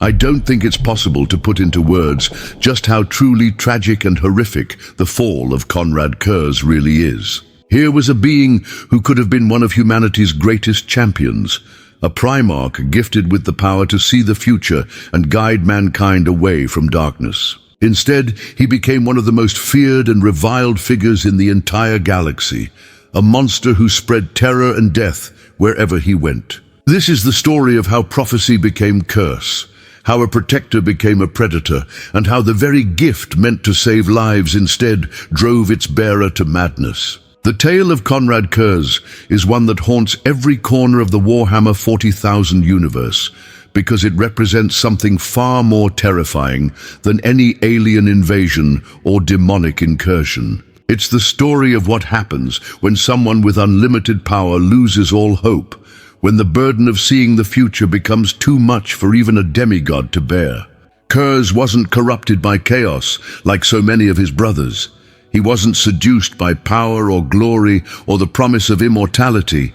I don't think it's possible to put into words just how truly tragic and horrific the fall of Konrad Curze really is. Here was a being who could have been one of humanity's greatest champions, a Primarch gifted with the power to see the future and guide mankind away from darkness. Instead, he became one of the most feared and reviled figures in the entire galaxy, a monster who spread terror and death wherever he went. This is the story of how prophecy became curse, how a protector became a predator, and how the very gift meant to save lives instead drove its bearer to madness. The tale of Konrad Curze is one that haunts every corner of the Warhammer 40,000 universe, because it represents something far more terrifying than any alien invasion or demonic incursion. It's the story of what happens when someone with unlimited power loses all hope, when the burden of seeing the future becomes too much for even a demigod to bear. Curze wasn't corrupted by chaos like so many of his brothers. He wasn't seduced by power or glory or the promise of immortality.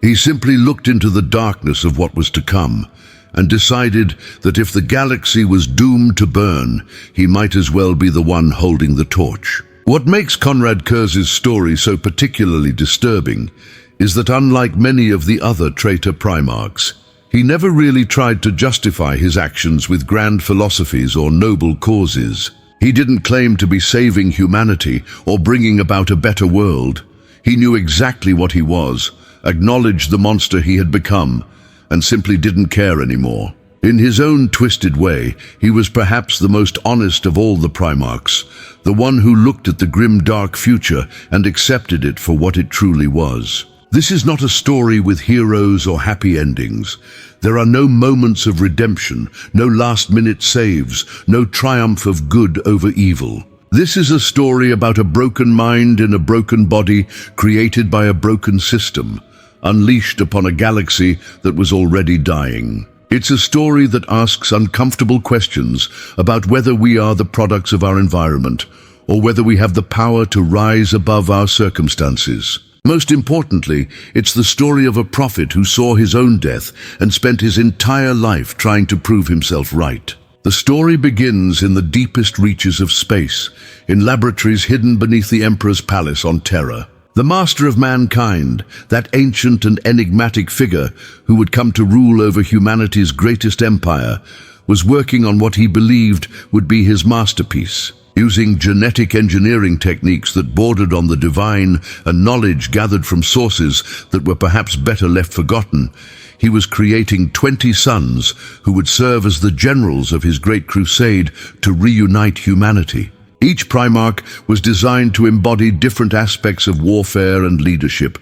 He simply looked into the darkness of what was to come and decided that if the galaxy was doomed to burn, he might as well be the one holding the torch. What makes Konrad Curze's story so particularly disturbing is that unlike many of the other traitor Primarchs, he never really tried to justify his actions with grand philosophies or noble causes. He didn't claim to be saving humanity or bringing about a better world. He knew exactly what he was, acknowledged the monster he had become, and simply didn't care anymore. In his own twisted way, he was perhaps the most honest of all the Primarchs, the one who looked at the grim dark future and accepted it for what it truly was. This is not a story with heroes or happy endings. There are no moments of redemption, no last-minute saves, no triumph of good over evil. This is a story about a broken mind in a broken body created by a broken system, unleashed upon a galaxy that was already dying. It's a story that asks uncomfortable questions about whether we are the products of our environment or whether we have the power to rise above our circumstances. Most importantly, it's the story of a prophet who saw his own death and spent his entire life trying to prove himself right. The story begins in the deepest reaches of space, in laboratories hidden beneath the Emperor's palace on Terra. The master of mankind, that ancient and enigmatic figure who would come to rule over humanity's greatest empire, was working on what he believed would be his masterpiece. Using genetic engineering techniques that bordered on the divine and knowledge gathered from sources that were perhaps better left forgotten, he was creating 20 sons who would serve as the generals of his great crusade to reunite humanity. Each Primarch was designed to embody different aspects of warfare and leadership,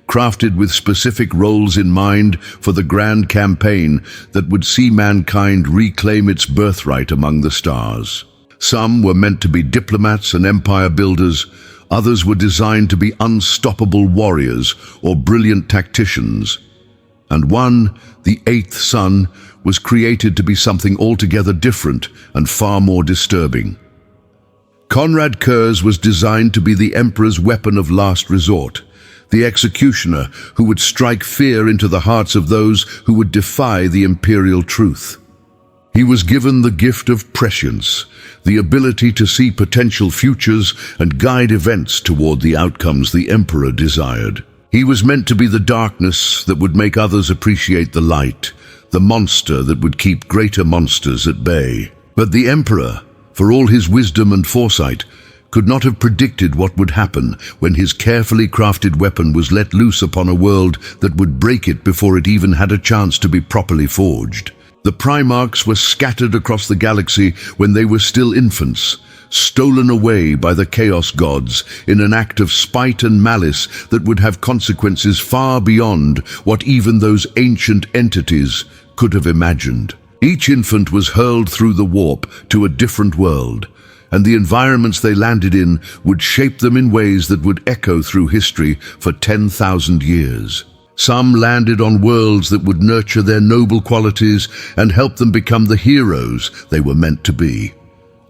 crafted with specific roles in mind for the grand campaign that would see mankind reclaim its birthright among the stars. Some were meant to be diplomats and empire builders, others were designed to be unstoppable warriors or brilliant tacticians. And one, the eighth son, was created to be something altogether different and far more disturbing. Konrad Curze was designed to be the Emperor's weapon of last resort, the executioner who would strike fear into the hearts of those who would defy the imperial truth. He was given the gift of prescience, the ability to see potential futures and guide events toward the outcomes the Emperor desired. He was meant to be the darkness that would make others appreciate the light, the monster that would keep greater monsters at bay. But the Emperor, for all his wisdom and foresight, could not have predicted what would happen when his carefully crafted weapon was let loose upon a world that would break it before it even had a chance to be properly forged. The Primarchs were scattered across the galaxy when they were still infants, stolen away by the Chaos Gods in an act of spite and malice that would have consequences far beyond what even those ancient entities could have imagined. Each infant was hurled through the warp to a different world, and the environments they landed in would shape them in ways that would echo through history for 10,000 years. Some landed on worlds that would nurture their noble qualities and help them become the heroes they were meant to be.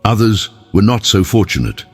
Others were not so fortunate.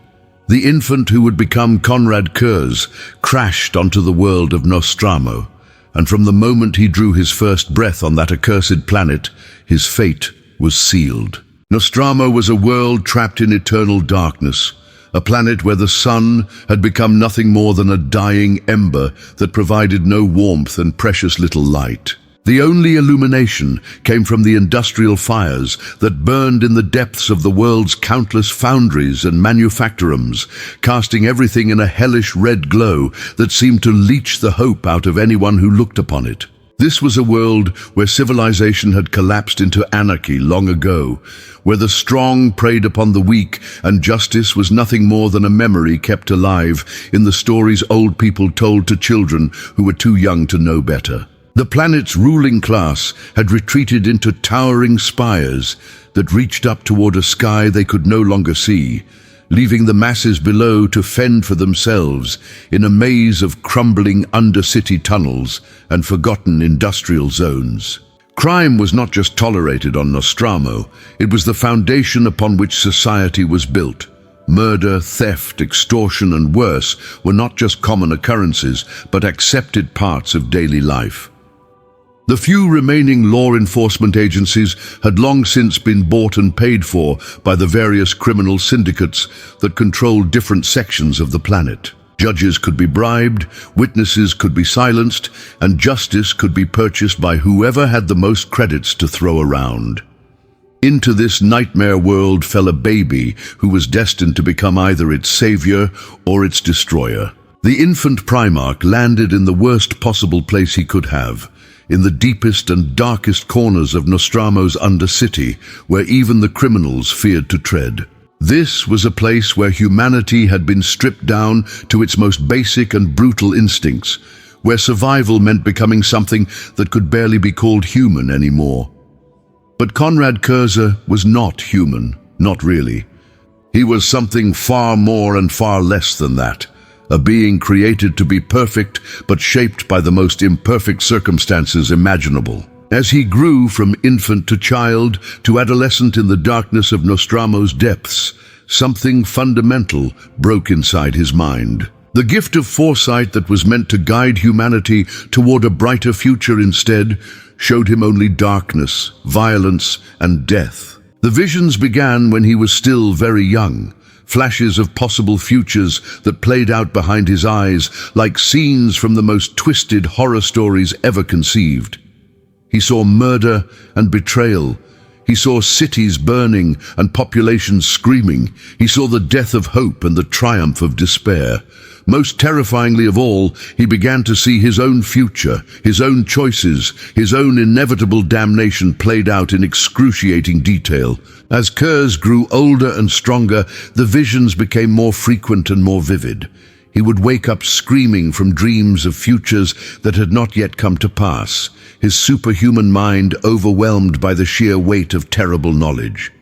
The infant who would become Konrad Curze crashed onto the world of Nostramo, and from the moment he drew his first breath on that accursed planet, his fate was sealed. Nostramo was a world trapped in eternal darkness, a planet where the sun had become nothing more than a dying ember that provided no warmth and precious little light. The only illumination came from the industrial fires that burned in the depths of the world's countless foundries and manufactorums, casting everything in a hellish red glow that seemed to leach the hope out of anyone who looked upon it. This was a world where civilization had collapsed into anarchy long ago, where the strong preyed upon the weak and justice was nothing more than a memory kept alive in the stories old people told to children who were too young to know better. The planet's ruling class had retreated into towering spires that reached up toward a sky they could no longer see, leaving the masses below to fend for themselves in a maze of crumbling undercity tunnels and forgotten industrial zones. Crime was not just tolerated on Nostramo, it was the foundation upon which society was built. Murder, theft, extortion, and worse were not just common occurrences, but accepted parts of daily life. The few remaining law enforcement agencies had long since been bought and paid for by the various criminal syndicates that controlled different sections of the planet. Judges could be bribed, witnesses could be silenced, and justice could be purchased by whoever had the most credits to throw around. Into this nightmare world fell a baby who was destined to become either its savior or its destroyer. The infant Primarch landed in the worst possible place he could have, in the deepest and darkest corners of Nostramo's undercity, where even the criminals feared to tread. This was a place where humanity had been stripped down to its most basic and brutal instincts, where survival meant becoming something that could barely be called human anymore. But Konrad Curze was not human, not really. He was something far more and far less than that. A being created to be perfect, but shaped by the most imperfect circumstances imaginable. As he grew from infant to child to adolescent in the darkness of Nostramo's depths, something fundamental broke inside his mind. The gift of foresight that was meant to guide humanity toward a brighter future instead showed him only darkness, violence, and death. The visions began when he was still very young. Flashes of possible futures that played out behind his eyes like scenes from the most twisted horror stories ever conceived. He saw murder and betrayal. He saw cities burning and populations screaming. He saw the death of hope and the triumph of despair. Most terrifyingly of all, he began to see his own future, his own choices, his own inevitable damnation played out in excruciating detail. As Curze grew older and stronger, the visions became more frequent and more vivid. He would wake up screaming from dreams of futures that had not yet come to pass, his superhuman mind overwhelmed by the sheer weight of terrible knowledge.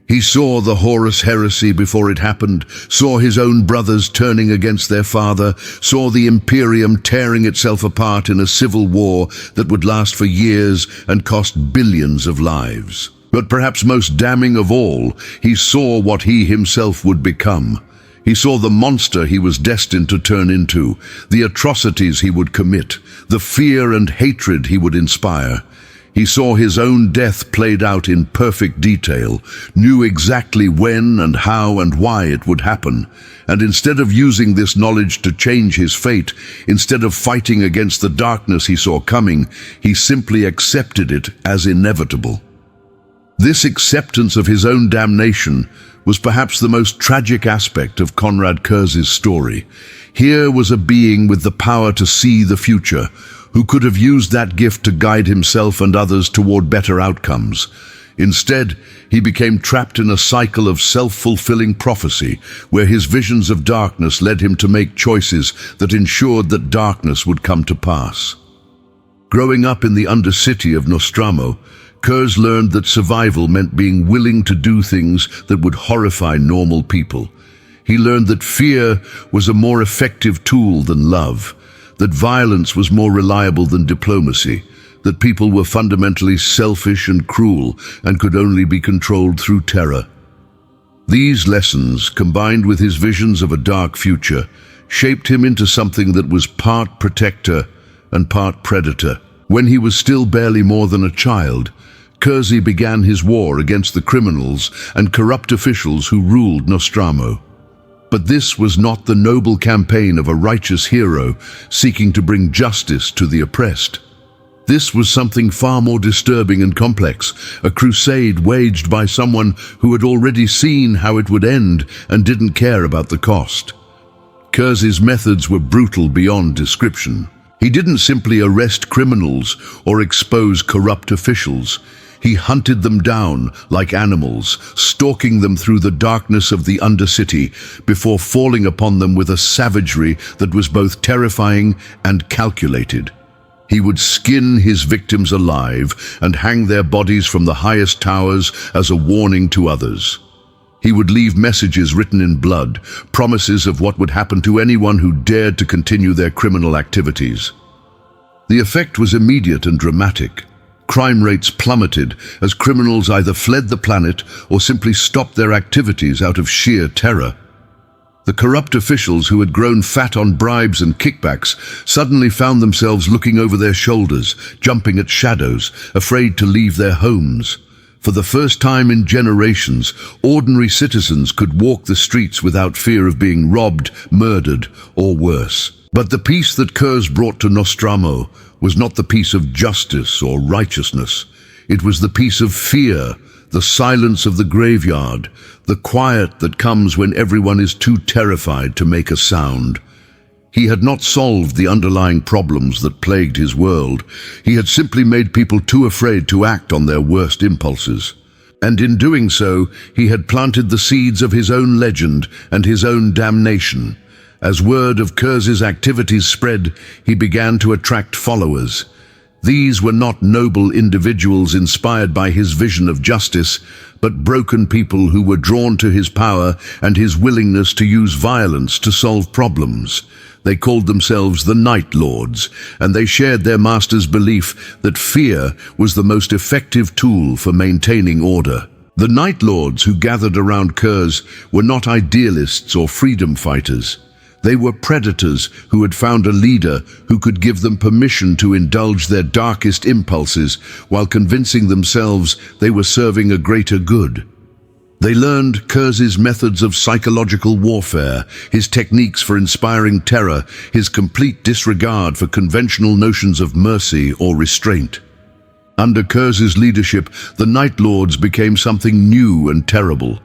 He saw the Horus Heresy before it happened, saw his own brothers turning against their father, saw the Imperium tearing itself apart in a civil war that would last for years and cost billions of lives. But perhaps most damning of all, he saw what he himself would become. He saw the monster he was destined to turn into, the atrocities he would commit, the fear and hatred he would inspire. He saw his own death played out in perfect detail, knew exactly when and how and why it would happen, and instead of using this knowledge to change his fate, instead of fighting against the darkness he saw coming, he simply accepted it as inevitable. This acceptance of his own damnation was perhaps the most tragic aspect of Konrad Curze's story. Here was a being with the power to see the future, who could have used that gift to guide himself and others toward better outcomes. Instead, he became trapped in a cycle of self-fulfilling prophecy, where his visions of darkness led him to make choices that ensured that darkness would come to pass. Growing up in the undercity of Nostramo, Curze learned that survival meant being willing to do things that would horrify normal people. He learned that fear was a more effective tool than love, that violence was more reliable than diplomacy, that people were fundamentally selfish and cruel and could only be controlled through terror. These lessons, combined with his visions of a dark future, shaped him into something that was part protector and part predator. When he was still barely more than a child, Curze began his war against the criminals and corrupt officials who ruled Nostramo. But this was not the noble campaign of a righteous hero seeking to bring justice to the oppressed. This was something far more disturbing and complex, a crusade waged by someone who had already seen how it would end and didn't care about the cost. Curze's methods were brutal beyond description. He didn't simply arrest criminals or expose corrupt officials. He hunted them down like animals, stalking them through the darkness of the Undercity before falling upon them with a savagery that was both terrifying and calculated. He would skin his victims alive and hang their bodies from the highest towers as a warning to others. He would leave messages written in blood, promises of what would happen to anyone who dared to continue their criminal activities. The effect was immediate and dramatic. Crime rates plummeted as criminals either fled the planet or simply stopped their activities out of sheer terror. The corrupt officials who had grown fat on bribes and kickbacks suddenly found themselves looking over their shoulders, jumping at shadows, afraid to leave their homes. For the first time in generations, ordinary citizens could walk the streets without fear of being robbed, murdered, or worse. But the peace that Curze brought to Nostramo was not the peace of justice or righteousness. It was the peace of fear, the silence of the graveyard, the quiet that comes when everyone is too terrified to make a sound. He had not solved the underlying problems that plagued his world. He had simply made people too afraid to act on their worst impulses. And in doing so, he had planted the seeds of his own legend and his own damnation. As word of Curze's activities spread, he began to attract followers. These were not noble individuals inspired by his vision of justice, but broken people who were drawn to his power and his willingness to use violence to solve problems. They called themselves the Night Lords, and they shared their master's belief that fear was the most effective tool for maintaining order. The Night Lords who gathered around Curze were not idealists or freedom fighters. They were predators who had found a leader who could give them permission to indulge their darkest impulses while convincing themselves they were serving a greater good. They learned Curze's methods of psychological warfare, his techniques for inspiring terror, his complete disregard for conventional notions of mercy or restraint. Under Curze's leadership, the Night Lords became something new and terrible.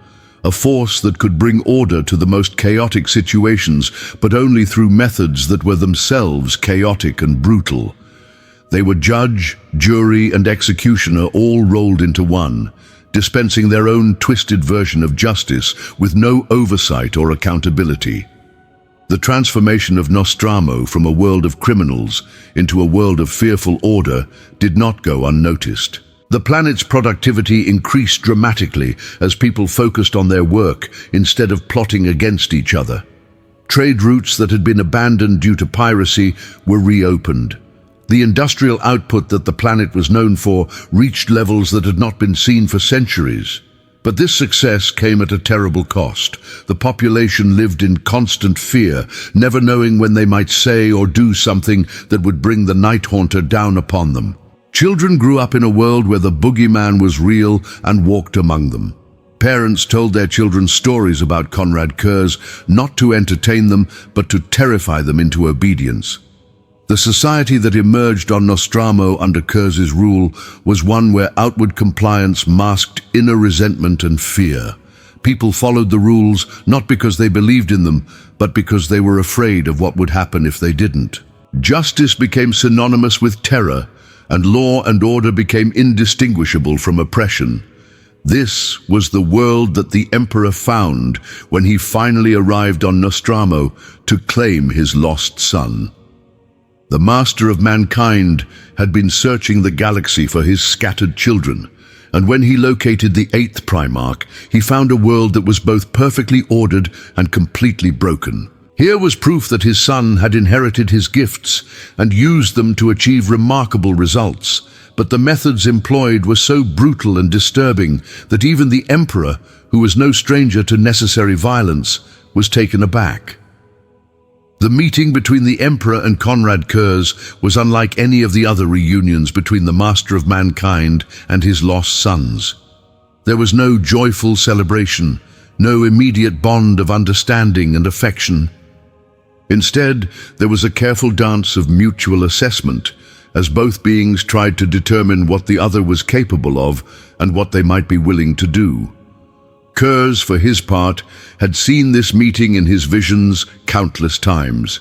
A force that could bring order to the most chaotic situations, but only through methods that were themselves chaotic and brutal. They were judge, jury, and executioner all rolled into one, dispensing their own twisted version of justice with no oversight or accountability. The transformation of Nostramo from a world of criminals into a world of fearful order did not go unnoticed. The planet's productivity increased dramatically as people focused on their work instead of plotting against each other. Trade routes that had been abandoned due to piracy were reopened. The industrial output that the planet was known for reached levels that had not been seen for centuries. But this success came at a terrible cost. The population lived in constant fear, never knowing when they might say or do something that would bring the Night Haunter down upon them. Children grew up in a world where the boogeyman was real and walked among them. Parents told their children stories about Konrad Curze, not to entertain them, but to terrify them into obedience. The society that emerged on Nostramo under Curze's rule was one where outward compliance masked inner resentment and fear. People followed the rules not because they believed in them, but because they were afraid of what would happen if they didn't. Justice became synonymous with terror, and law and order became indistinguishable from oppression. This was the world that the Emperor found when he finally arrived on Nostramo to claim his lost son. The master of mankind had been searching the galaxy for his scattered children, and when he located the 8th Primarch, he found a world that was both perfectly ordered and completely broken. Here was proof that his son had inherited his gifts and used them to achieve remarkable results, but the methods employed were so brutal and disturbing that even the Emperor, who was no stranger to necessary violence, was taken aback. The meeting between the Emperor and Konrad Curze was unlike any of the other reunions between the Master of Mankind and his lost sons. There was no joyful celebration, no immediate bond of understanding and affection. Instead, there was a careful dance of mutual assessment, as both beings tried to determine what the other was capable of and what they might be willing to do. Curze, for his part, had seen this meeting in his visions countless times.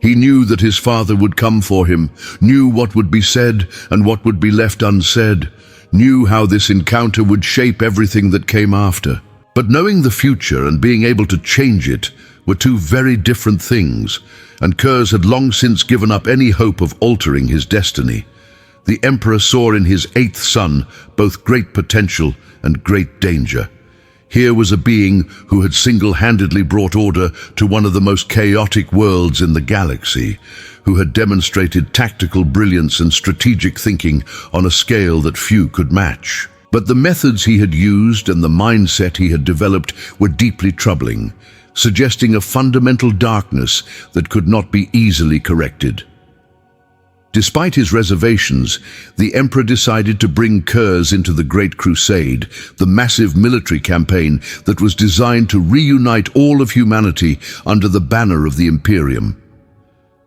He knew that his father would come for him, knew what would be said and what would be left unsaid, knew how this encounter would shape everything that came after. But knowing the future and being able to change it were two very different things, and Curze had long since given up any hope of altering his destiny. The Emperor saw in his eighth son both great potential and great danger. Here was a being who had single-handedly brought order to one of the most chaotic worlds in the galaxy, who had demonstrated tactical brilliance and strategic thinking on a scale that few could match. But the methods he had used and the mindset he had developed were deeply troubling, suggesting a fundamental darkness that could not be easily corrected. Despite his reservations, the Emperor decided to bring Curze into the Great Crusade, the massive military campaign that was designed to reunite all of humanity under the banner of the Imperium.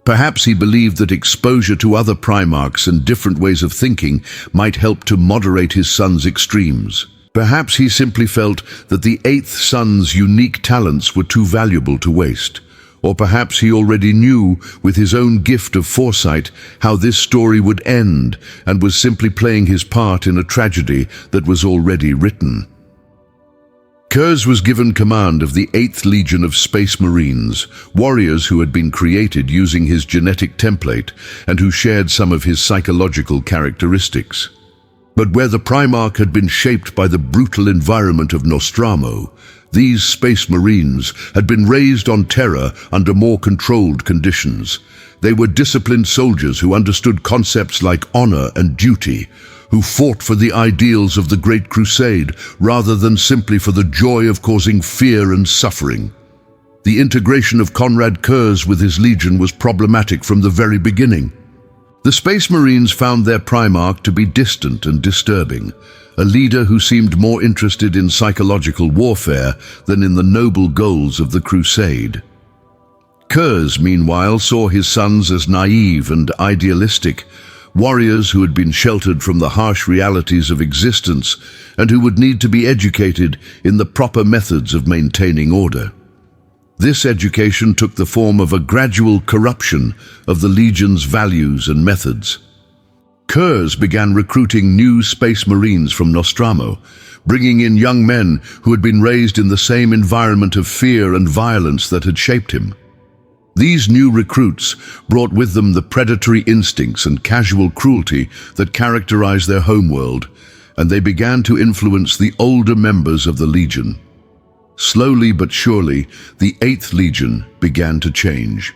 Perhaps he believed that exposure to other Primarchs and different ways of thinking might help to moderate his son's extremes. Perhaps he simply felt that the eighth son's unique talents were too valuable to waste. Or perhaps he already knew, with his own gift of foresight, how this story would end, and was simply playing his part in a tragedy that was already written. Curze was given command of the 8th Legion of Space Marines, warriors who had been created using his genetic template and who shared some of his psychological characteristics. But where the Primarch had been shaped by the brutal environment of Nostramo, these Space Marines had been raised on Terra under more controlled conditions. They were disciplined soldiers who understood concepts like honor and duty, who fought for the ideals of the Great Crusade rather than simply for the joy of causing fear and suffering. The integration of Konrad Curze with his legion was problematic from the very beginning. The Space Marines found their Primarch to be distant and disturbing, a leader who seemed more interested in psychological warfare than in the noble goals of the Crusade. Curze, meanwhile, saw his sons as naive and idealistic, warriors who had been sheltered from the harsh realities of existence and who would need to be educated in the proper methods of maintaining order. This education took the form of a gradual corruption of the Legion's values and methods. Curze began recruiting new Space Marines from Nostramo, bringing in young men who had been raised in the same environment of fear and violence that had shaped him. These new recruits brought with them the predatory instincts and casual cruelty that characterized their homeworld, and they began to influence the older members of the Legion. Slowly but surely, the 8th Legion began to change.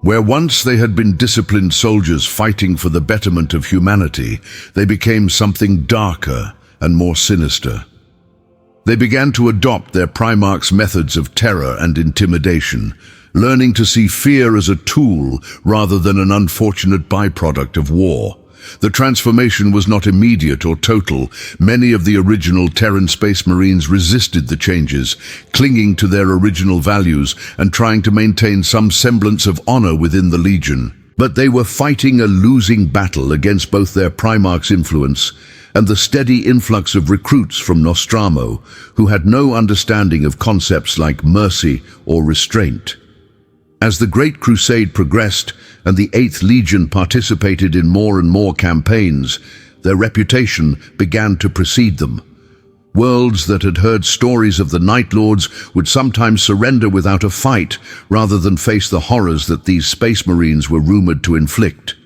Where once they had been disciplined soldiers fighting for the betterment of humanity, they became something darker and more sinister. They began to adopt their Primarch's methods of terror and intimidation, learning to see fear as a tool rather than an unfortunate byproduct of war. The transformation was not immediate or total. Many of the original Terran Space Marines resisted the changes, clinging to their original values and trying to maintain some semblance of honor within the Legion. But they were fighting a losing battle against both their Primarch's influence and the steady influx of recruits from Nostramo, who had no understanding of concepts like mercy or restraint. As the Great Crusade progressed and the 8th Legion participated in more and more campaigns, their reputation began to precede them. Worlds that had heard stories of the Night Lords would sometimes surrender without a fight rather than face the horrors that these Space Marines were rumored to inflict.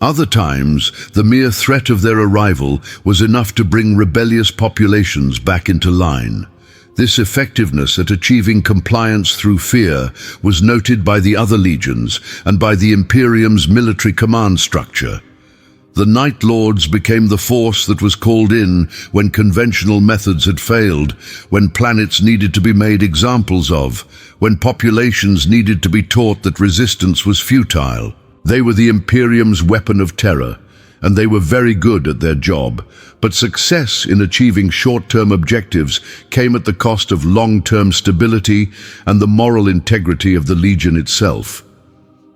Other times, the mere threat of their arrival was enough to bring rebellious populations back into line. This effectiveness at achieving compliance through fear was noted by the other legions and by the Imperium's military command structure. The Night Lords became the force that was called in when conventional methods had failed, when planets needed to be made examples of, when populations needed to be taught that resistance was futile. They were the Imperium's weapon of terror, and they were very good at their job, but success in achieving short-term objectives came at the cost of long-term stability and the moral integrity of the Legion itself.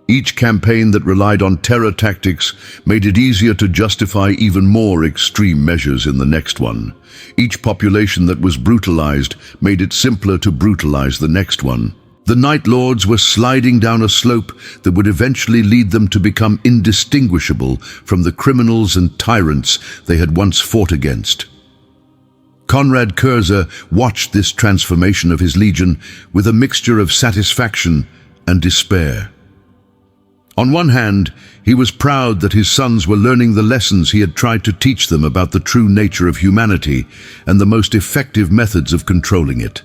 Each campaign that relied on terror tactics made it easier to justify even more extreme measures in the next one. Each population that was brutalized made it simpler to brutalize the next one. The Night Lords were sliding down a slope that would eventually lead them to become indistinguishable from the criminals and tyrants they had once fought against. Konrad Curze watched this transformation of his legion with a mixture of satisfaction and despair. On one hand, he was proud that his sons were learning the lessons he had tried to teach them about the true nature of humanity and the most effective methods of controlling it.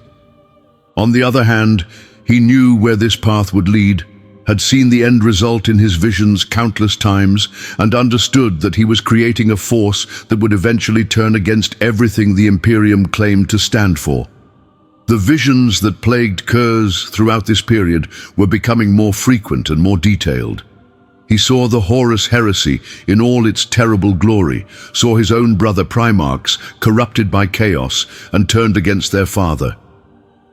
On the other hand, he knew where this path would lead, had seen the end result in his visions countless times, and understood that he was creating a force that would eventually turn against everything the Imperium claimed to stand for. The visions that plagued Curze throughout this period were becoming more frequent and more detailed. He saw the Horus Heresy in all its terrible glory, saw his own brother Primarchs corrupted by chaos and turned against their father.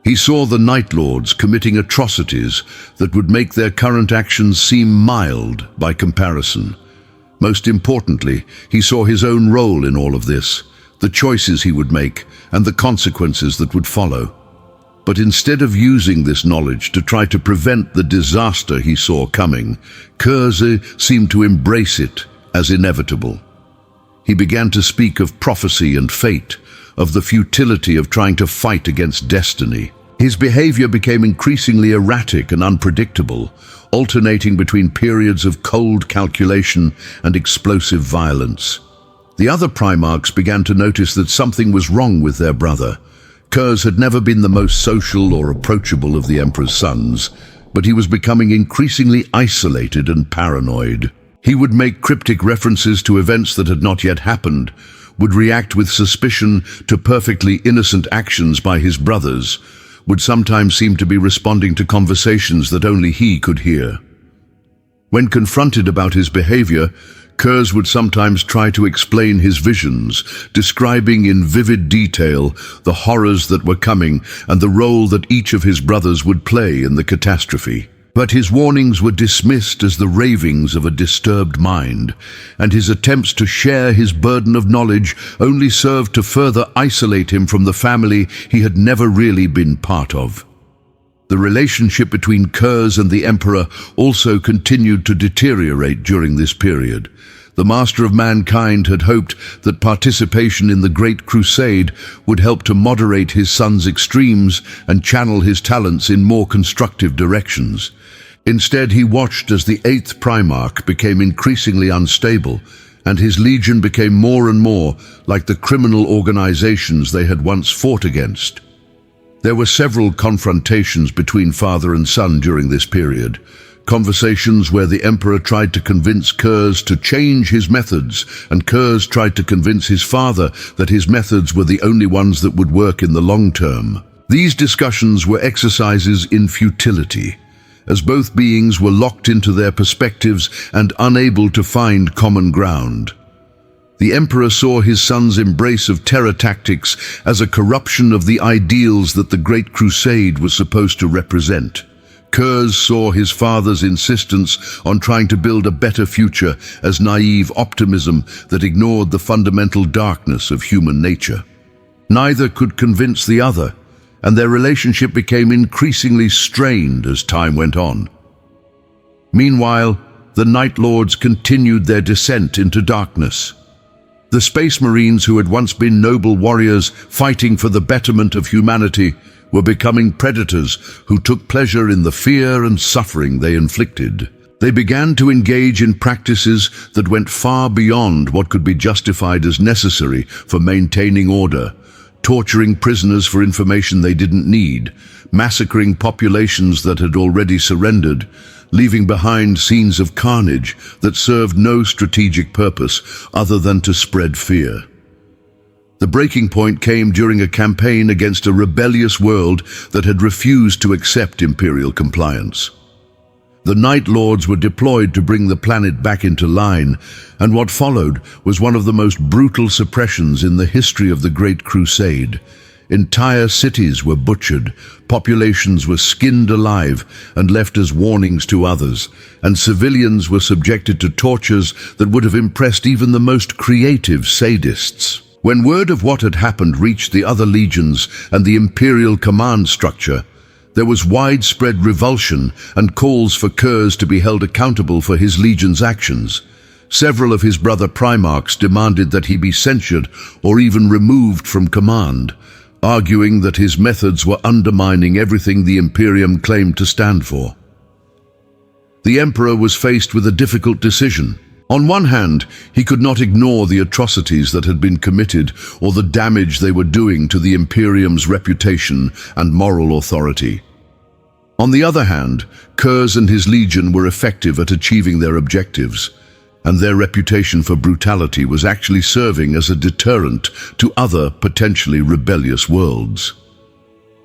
He saw the Night Lords committing atrocities that would make their current actions seem mild by comparison. Most importantly, he saw his own role in all of this, the choices he would make, and the consequences that would follow. But instead of using this knowledge to try to prevent the disaster he saw coming, Curze seemed to embrace it as inevitable. He began to speak of prophecy and fate, of the futility of trying to fight against destiny. His behavior became increasingly erratic and unpredictable, alternating between periods of cold calculation and explosive violence. The other Primarchs began to notice that something was wrong with their brother. Curze had never been the most social or approachable of the Emperor's sons, but he was becoming increasingly isolated and paranoid. He would make cryptic references to events that had not yet happened, would react with suspicion to perfectly innocent actions by his brothers, would sometimes seem to be responding to conversations that only he could hear. When confronted about his behavior, Curze would sometimes try to explain his visions, describing in vivid detail the horrors that were coming and the role that each of his brothers would play in the catastrophe. But his warnings were dismissed as the ravings of a disturbed mind, and his attempts to share his burden of knowledge only served to further isolate him from the family he had never really been part of. The relationship between Curze and the Emperor also continued to deteriorate during this period. The Master of Mankind had hoped that participation in the Great Crusade would help to moderate his son's extremes and channel his talents in more constructive directions. Instead, he watched as the 8th Primarch became increasingly unstable, and his legion became more and more like the criminal organizations they had once fought against. There were several confrontations between father and son during this period, conversations where the Emperor tried to convince Curze to change his methods, and Curze tried to convince his father that his methods were the only ones that would work in the long term. These discussions were exercises in futility, as both beings were locked into their perspectives and unable to find common ground. The Emperor saw his son's embrace of terror tactics as a corruption of the ideals that the Great Crusade was supposed to represent. Curze saw his father's insistence on trying to build a better future as naive optimism that ignored the fundamental darkness of human nature. Neither could convince the other, and their relationship became increasingly strained as time went on. Meanwhile, the Night Lords continued their descent into darkness. The Space Marines, who had once been noble warriors fighting for the betterment of humanity, were becoming predators who took pleasure in the fear and suffering they inflicted. They began to engage in practices that went far beyond what could be justified as necessary for maintaining order, torturing prisoners for information they didn't need, massacring populations that had already surrendered, leaving behind scenes of carnage that served no strategic purpose other than to spread fear. The breaking point came during a campaign against a rebellious world that had refused to accept imperial compliance. The Night Lords were deployed to bring the planet back into line, and what followed was one of the most brutal suppressions in the history of the Great Crusade. Entire cities were butchered, populations were skinned alive and left as warnings to others, and civilians were subjected to tortures that would have impressed even the most creative sadists. When word of what had happened reached the other legions and the imperial command structure, there was widespread revulsion and calls for Curze to be held accountable for his legion's actions. Several of his brother Primarchs demanded that he be censured or even removed from command, arguing that his methods were undermining everything the Imperium claimed to stand for. The Emperor was faced with a difficult decision. On one hand, he could not ignore the atrocities that had been committed or the damage they were doing to the Imperium's reputation and moral authority. On the other hand, Curze and his legion were effective at achieving their objectives, and their reputation for brutality was actually serving as a deterrent to other potentially rebellious worlds.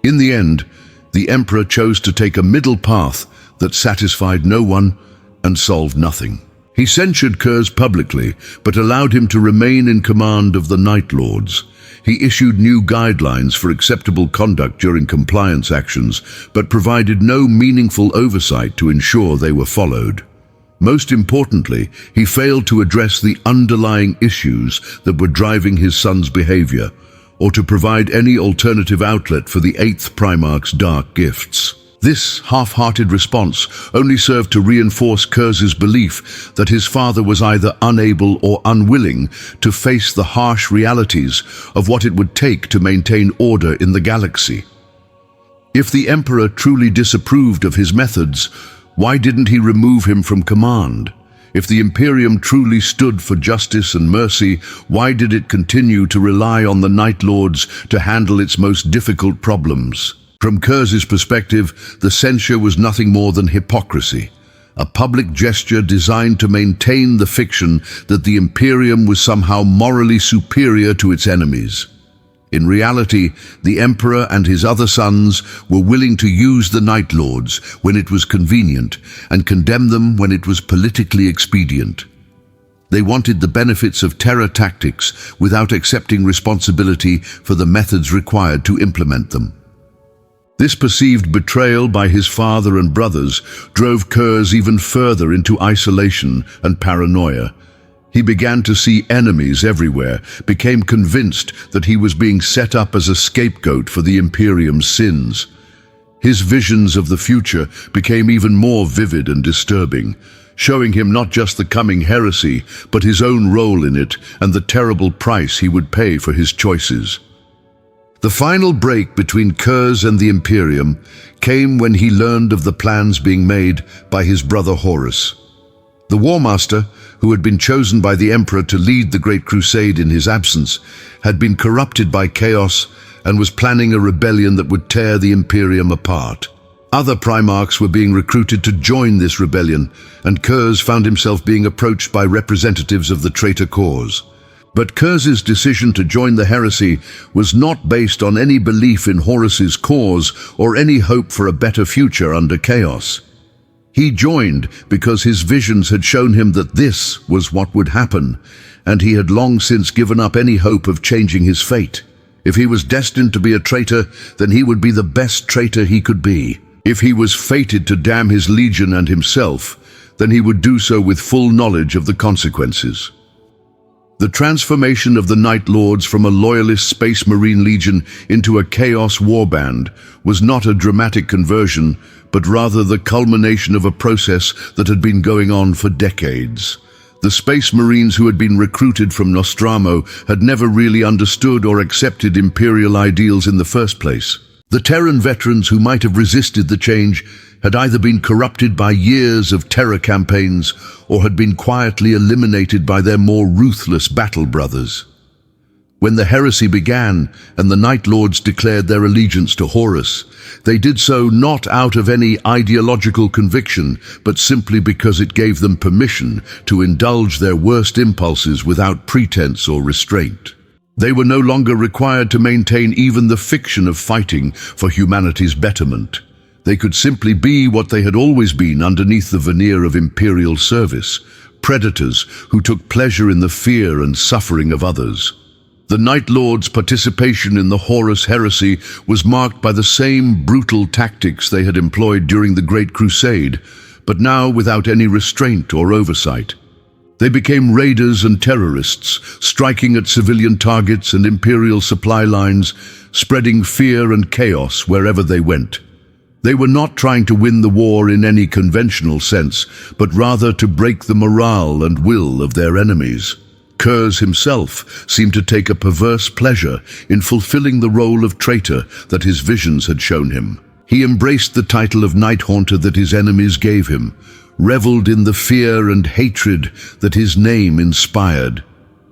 In the end, the Emperor chose to take a middle path that satisfied no one and solved nothing. He censured Curze publicly, but allowed him to remain in command of the Night Lords. He issued new guidelines for acceptable conduct during compliance actions, but provided no meaningful oversight to ensure they were followed. Most importantly, he failed to address the underlying issues that were driving his son's behavior, or to provide any alternative outlet for the 8th Primarch's dark gifts. This half-hearted response only served to reinforce Curze's belief that his father was either unable or unwilling to face the harsh realities of what it would take to maintain order in the galaxy. If the Emperor truly disapproved of his methods, why didn't he remove him from command? If the Imperium truly stood for justice and mercy, why did it continue to rely on the Night Lords to handle its most difficult problems? From Curze's perspective, the censure was nothing more than hypocrisy, a public gesture designed to maintain the fiction that the Imperium was somehow morally superior to its enemies. In reality, the Emperor and his other sons were willing to use the Night Lords when it was convenient and condemn them when it was politically expedient. They wanted the benefits of terror tactics without accepting responsibility for the methods required to implement them. This perceived betrayal by his father and brothers drove Curze even further into isolation and paranoia. He began to see enemies everywhere, became convinced that he was being set up as a scapegoat for the Imperium's sins. His visions of the future became even more vivid and disturbing, showing him not just the coming heresy, but his own role in it and the terrible price he would pay for his choices. The final break between Curze and the Imperium came when he learned of the plans being made by his brother Horus. The War Master, who had been chosen by the Emperor to lead the Great Crusade in his absence, had been corrupted by chaos and was planning a rebellion that would tear the Imperium apart. Other Primarchs were being recruited to join this rebellion, and Curze found himself being approached by representatives of the traitor cause. But Curze's decision to join the Heresy was not based on any belief in Horus's cause or any hope for a better future under chaos. He joined because his visions had shown him that this was what would happen, and he had long since given up any hope of changing his fate. If he was destined to be a traitor, then he would be the best traitor he could be. If he was fated to damn his legion and himself, then he would do so with full knowledge of the consequences. The transformation of the Night Lords from a loyalist Space Marine Legion into a Chaos warband was not a dramatic conversion, but rather the culmination of a process that had been going on for decades. The Space Marines who had been recruited from Nostramo had never really understood or accepted Imperial ideals in the first place. The Terran veterans who might have resisted the change had either been corrupted by years of terror campaigns or had been quietly eliminated by their more ruthless battle brothers. When the heresy began and the Night Lords declared their allegiance to Horus, they did so not out of any ideological conviction, but simply because it gave them permission to indulge their worst impulses without pretense or restraint. They were no longer required to maintain even the fiction of fighting for humanity's betterment. They could simply be what they had always been underneath the veneer of imperial service, predators who took pleasure in the fear and suffering of others. The Night Lords' participation in the Horus heresy was marked by the same brutal tactics they had employed during the Great Crusade, but now without any restraint or oversight. They became raiders and terrorists, striking at civilian targets and imperial supply lines, spreading fear and chaos wherever they went. They were not trying to win the war in any conventional sense, but rather to break the morale and will of their enemies. Curze himself seemed to take a perverse pleasure in fulfilling the role of traitor that his visions had shown him. He embraced the title of Night Haunter that his enemies gave him, reveled in the fear and hatred that his name inspired.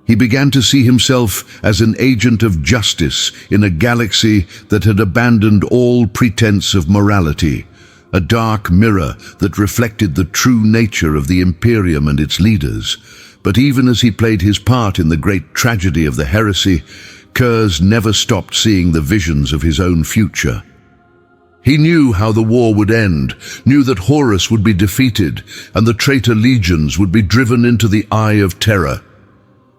He began to see himself as an agent of justice in a galaxy that had abandoned all pretense of morality, a dark mirror that reflected the true nature of the Imperium and its leaders. But even as he played his part in the great tragedy of the heresy, Curze never stopped seeing the visions of his own future. He knew how the war would end, knew that Horus would be defeated, and the traitor legions would be driven into the eye of terror.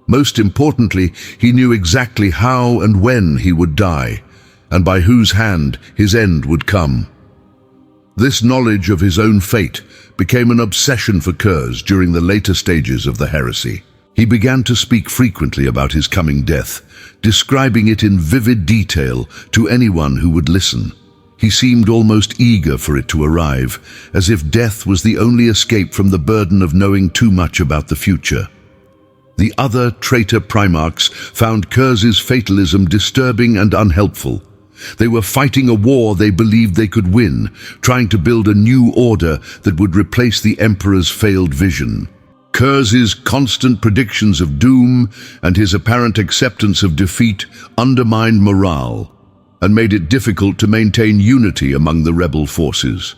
Most importantly, he knew exactly how and when he would die, and by whose hand his end would come. This knowledge of his own fate became an obsession for Curze during the later stages of the heresy. He began to speak frequently about his coming death, describing it in vivid detail to anyone who would listen. He seemed almost eager for it to arrive, as if death was the only escape from the burden of knowing too much about the future. The other traitor primarchs found Curze's fatalism disturbing and unhelpful. They were fighting a war they believed they could win, trying to build a new order that would replace the Emperor's failed vision. Curze's constant predictions of doom and his apparent acceptance of defeat undermined morale and made it difficult to maintain unity among the rebel forces.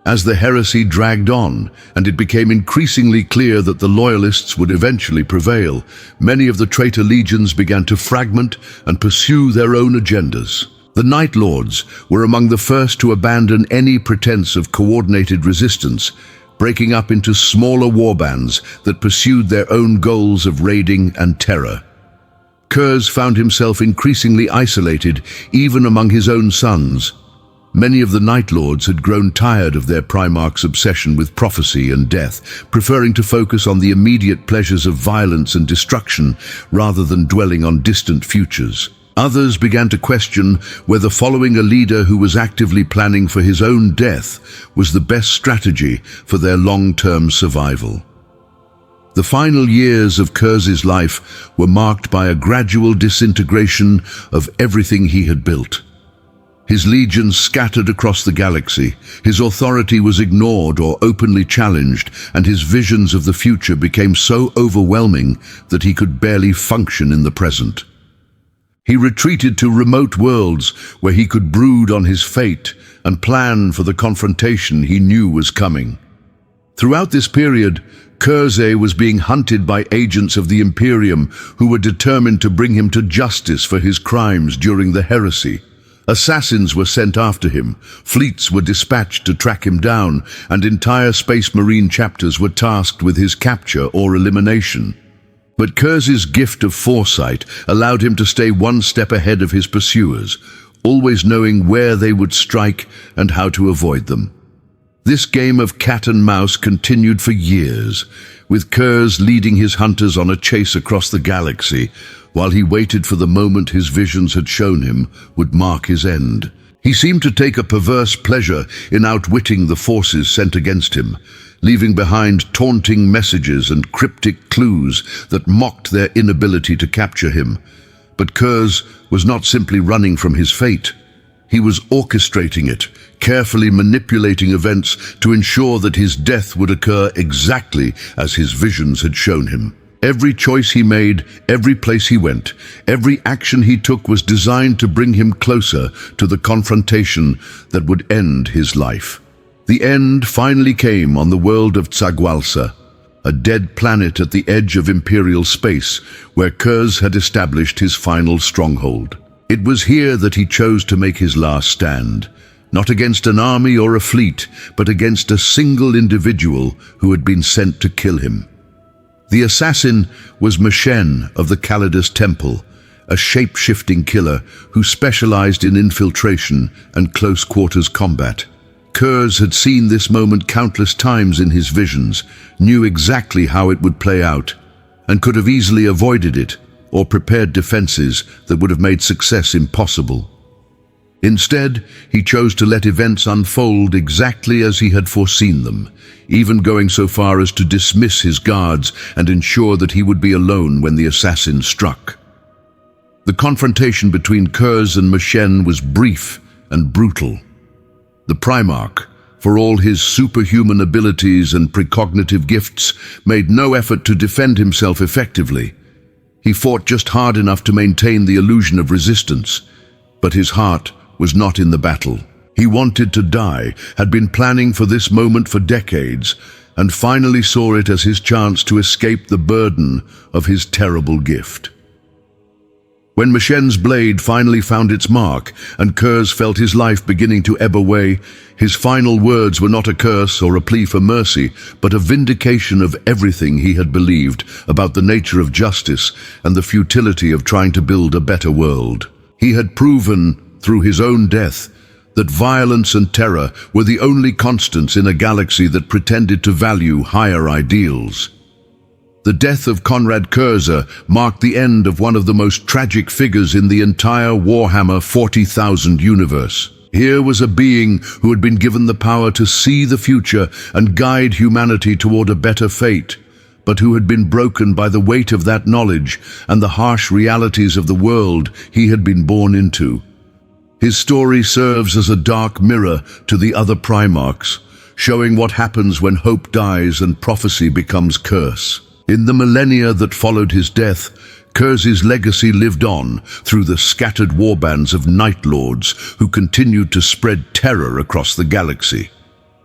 As the heresy dragged on, and it became increasingly clear that the loyalists would eventually prevail, many of the traitor legions began to fragment and pursue their own agendas. The Night Lords were among the first to abandon any pretense of coordinated resistance, breaking up into smaller warbands that pursued their own goals of raiding and terror. Curze found himself increasingly isolated even among his own sons. Many of the Night Lords had grown tired of their Primarch's obsession with prophecy and death, preferring to focus on the immediate pleasures of violence and destruction rather than dwelling on distant futures. Others began to question whether following a leader who was actively planning for his own death was the best strategy for their long-term survival. The final years of Curze's life were marked by a gradual disintegration of everything he had built. His legions scattered across the galaxy, his authority was ignored or openly challenged, and his visions of the future became so overwhelming that he could barely function in the present. He retreated to remote worlds where he could brood on his fate and plan for the confrontation he knew was coming. Throughout this period, Curze was being hunted by agents of the Imperium who were determined to bring him to justice for his crimes during the heresy. Assassins were sent after him, fleets were dispatched to track him down, and entire Space Marine chapters were tasked with his capture or elimination. But Curze's gift of foresight allowed him to stay one step ahead of his pursuers, always knowing where they would strike and how to avoid them. This game of cat and mouse continued for years, with Curze leading his hunters on a chase across the galaxy, while he waited for the moment his visions had shown him would mark his end. He seemed to take a perverse pleasure in outwitting the forces sent against him, leaving behind taunting messages and cryptic clues that mocked their inability to capture him. But Curze was not simply running from his fate. He was orchestrating it, carefully manipulating events to ensure that his death would occur exactly as his visions had shown him. Every choice he made, every place he went, every action he took was designed to bring him closer to the confrontation that would end his life. The end finally came on the world of Tsagualsa, a dead planet at the edge of Imperial space, where Curze had established his final stronghold. It was here that he chose to make his last stand, not against an army or a fleet, but against a single individual who had been sent to kill him. The assassin was Mishen of the Calidus Temple, a shape-shifting killer who specialized in infiltration and close-quarters combat. Curze had seen this moment countless times in his visions, knew exactly how it would play out, and could have easily avoided it or prepared defenses that would have made success impossible. Instead, he chose to let events unfold exactly as he had foreseen them, even going so far as to dismiss his guards and ensure that he would be alone when the assassin struck. The confrontation between Curze and Mishen was brief and brutal. The Primarch, for all his superhuman abilities and precognitive gifts, made no effort to defend himself effectively. He fought just hard enough to maintain the illusion of resistance, but his heart was not in the battle. He wanted to die, had been planning for this moment for decades, and finally saw it as his chance to escape the burden of his terrible gift. When Mishen's blade finally found its mark, and Curze felt his life beginning to ebb away, his final words were not a curse or a plea for mercy, but a vindication of everything he had believed about the nature of justice and the futility of trying to build a better world. He had proven, through his own death, that violence and terror were the only constants in a galaxy that pretended to value higher ideals. The death of Konrad Curze marked the end of one of the most tragic figures in the entire Warhammer 40,000 universe. Here was a being who had been given the power to see the future and guide humanity toward a better fate, but who had been broken by the weight of that knowledge and the harsh realities of the world he had been born into. His story serves as a dark mirror to the other Primarchs, showing what happens when hope dies and prophecy becomes curse. In the millennia that followed his death, Curze's legacy lived on through the scattered warbands of Night Lords who continued to spread terror across the galaxy.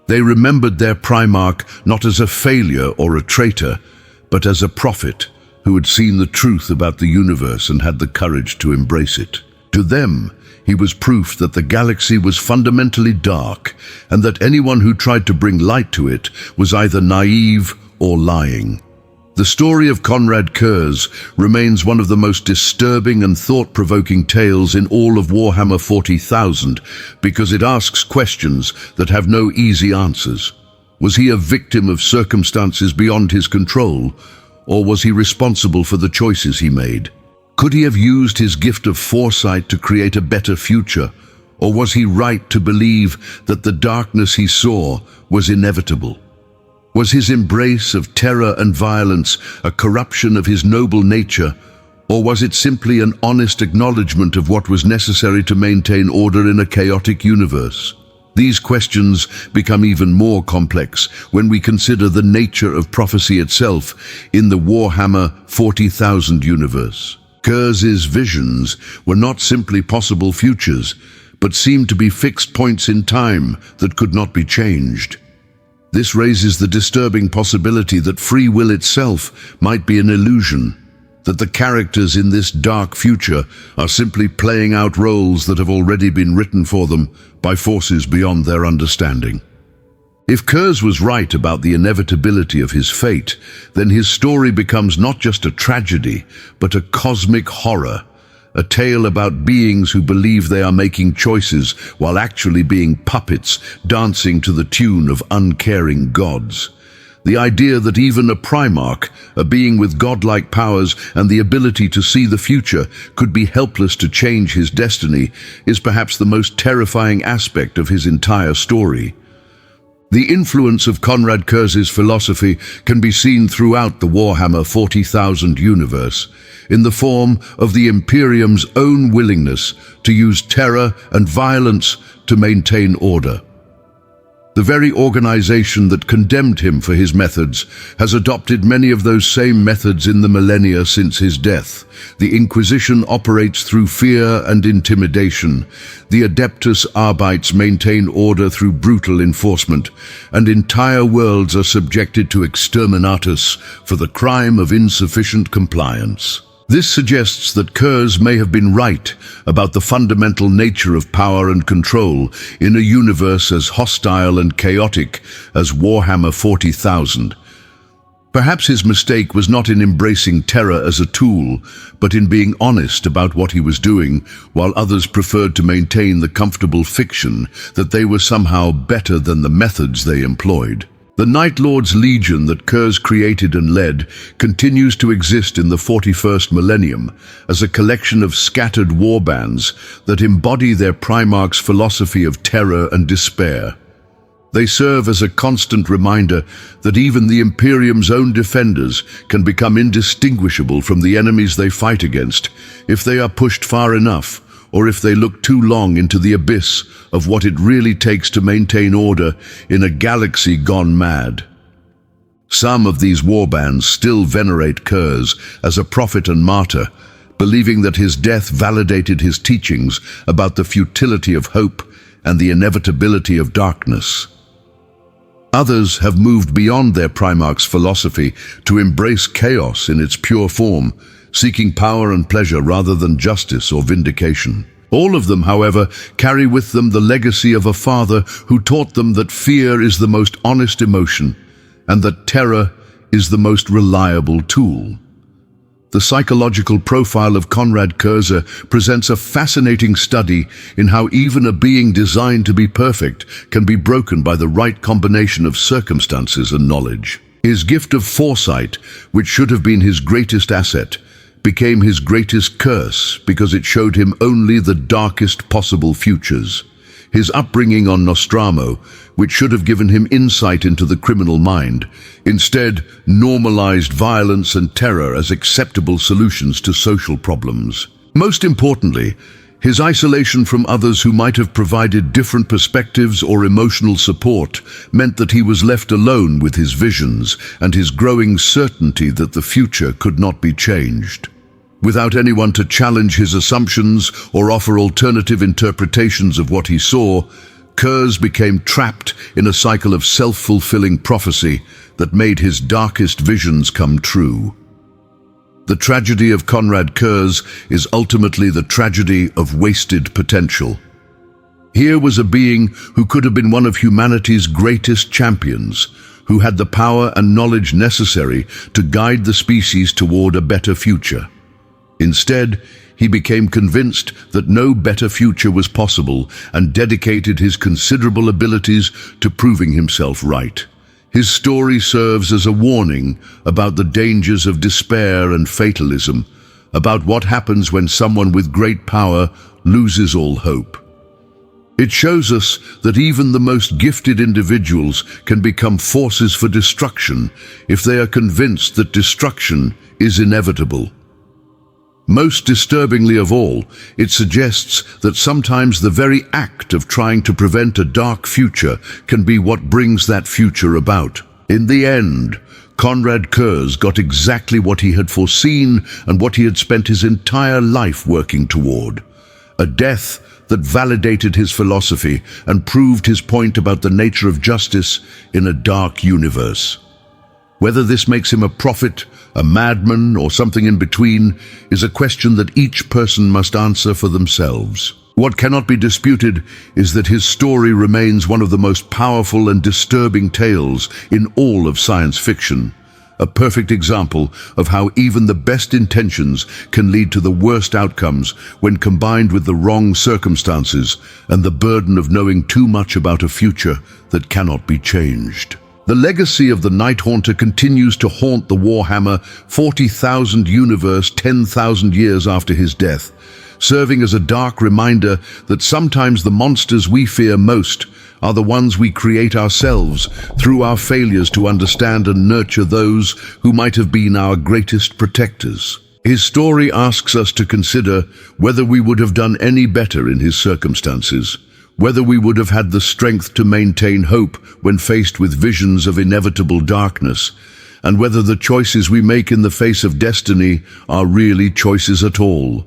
They remembered their Primarch not as a failure or a traitor, but as a prophet who had seen the truth about the universe and had the courage to embrace it. To them, he was proof that the galaxy was fundamentally dark, and that anyone who tried to bring light to it was either naive or lying. The story of Konrad Curze remains one of the most disturbing and thought-provoking tales in all of Warhammer 40,000 because it asks questions that have no easy answers. Was he a victim of circumstances beyond his control, or was he responsible for the choices he made? Could he have used his gift of foresight to create a better future, or was he right to believe that the darkness he saw was inevitable? Was his embrace of terror and violence a corruption of his noble nature, or was it simply an honest acknowledgement of what was necessary to maintain order in a chaotic universe? These questions become even more complex when we consider the nature of prophecy itself in the Warhammer 40,000 universe. Curze's visions were not simply possible futures, but seemed to be fixed points in time that could not be changed. This raises the disturbing possibility that free will itself might be an illusion, that the characters in this dark future are simply playing out roles that have already been written for them by forces beyond their understanding. If Curze was right about the inevitability of his fate, then his story becomes not just a tragedy, but a cosmic horror, a tale about beings who believe they are making choices while actually being puppets dancing to the tune of uncaring gods. The idea that even a Primarch, a being with godlike powers and the ability to see the future, could be helpless to change his destiny is perhaps the most terrifying aspect of his entire story. The influence of Konrad Curze's philosophy can be seen throughout the Warhammer 40,000 universe, in the form of the Imperium's own willingness to use terror and violence to maintain order. The very organization that condemned him for his methods has adopted many of those same methods in the millennia since his death. The Inquisition operates through fear and intimidation. The Adeptus Arbites maintain order through brutal enforcement, and entire worlds are subjected to exterminatus for the crime of insufficient compliance. This suggests that Curze may have been right about the fundamental nature of power and control in a universe as hostile and chaotic as Warhammer 40,000. Perhaps his mistake was not in embracing terror as a tool, but in being honest about what he was doing, while others preferred to maintain the comfortable fiction that they were somehow better than the methods they employed. The Night Lord's Legion that Curze created and led continues to exist in the 41st millennium as a collection of scattered warbands that embody their Primarch's philosophy of terror and despair. They serve as a constant reminder that even the Imperium's own defenders can become indistinguishable from the enemies they fight against if they are pushed far enough, or if they look too long into the abyss of what it really takes to maintain order in a galaxy gone mad. Some of these warbands still venerate Curze as a prophet and martyr, believing that his death validated his teachings about the futility of hope and the inevitability of darkness. Others have moved beyond their Primarch's philosophy to embrace chaos in its pure form, seeking power and pleasure rather than justice or vindication. All of them, however, carry with them the legacy of a father who taught them that fear is the most honest emotion and that terror is the most reliable tool. The psychological profile of Konrad Curze presents a fascinating study in how even a being designed to be perfect can be broken by the right combination of circumstances and knowledge. His gift of foresight, which should have been his greatest asset, became his greatest curse because it showed him only the darkest possible futures. His upbringing on Nostramo, which should have given him insight into the criminal mind, instead normalized violence and terror as acceptable solutions to social problems. Most importantly, his isolation from others who might have provided different perspectives or emotional support meant that he was left alone with his visions and his growing certainty that the future could not be changed. Without anyone to challenge his assumptions or offer alternative interpretations of what he saw, Curze became trapped in a cycle of self-fulfilling prophecy that made his darkest visions come true. The tragedy of Konrad Curze is ultimately the tragedy of wasted potential. Here was a being who could have been one of humanity's greatest champions, who had the power and knowledge necessary to guide the species toward a better future. Instead, he became convinced that no better future was possible and dedicated his considerable abilities to proving himself right. His story serves as a warning about the dangers of despair and fatalism, about what happens when someone with great power loses all hope. It shows us that even the most gifted individuals can become forces for destruction if they are convinced that destruction is inevitable. Most disturbingly of all, it suggests that sometimes the very act of trying to prevent a dark future can be what brings that future about. In the end, Konrad Curze got exactly what he had foreseen and what he had spent his entire life working toward: a death that validated his philosophy and proved his point about the nature of justice in a dark universe. Whether this makes him a prophet, a madman, or something in between is a question that each person must answer for themselves. What cannot be disputed is that his story remains one of the most powerful and disturbing tales in all of science fiction, a perfect example of how even the best intentions can lead to the worst outcomes when combined with the wrong circumstances and the burden of knowing too much about a future that cannot be changed. The legacy of the Night Haunter continues to haunt the Warhammer 40,000 universe 10,000 years after his death, serving as a dark reminder that sometimes the monsters we fear most are the ones we create ourselves through our failures to understand and nurture those who might have been our greatest protectors. His story asks us to consider whether we would have done any better in his circumstances, whether we would have had the strength to maintain hope when faced with visions of inevitable darkness, and whether the choices we make in the face of destiny are really choices at all.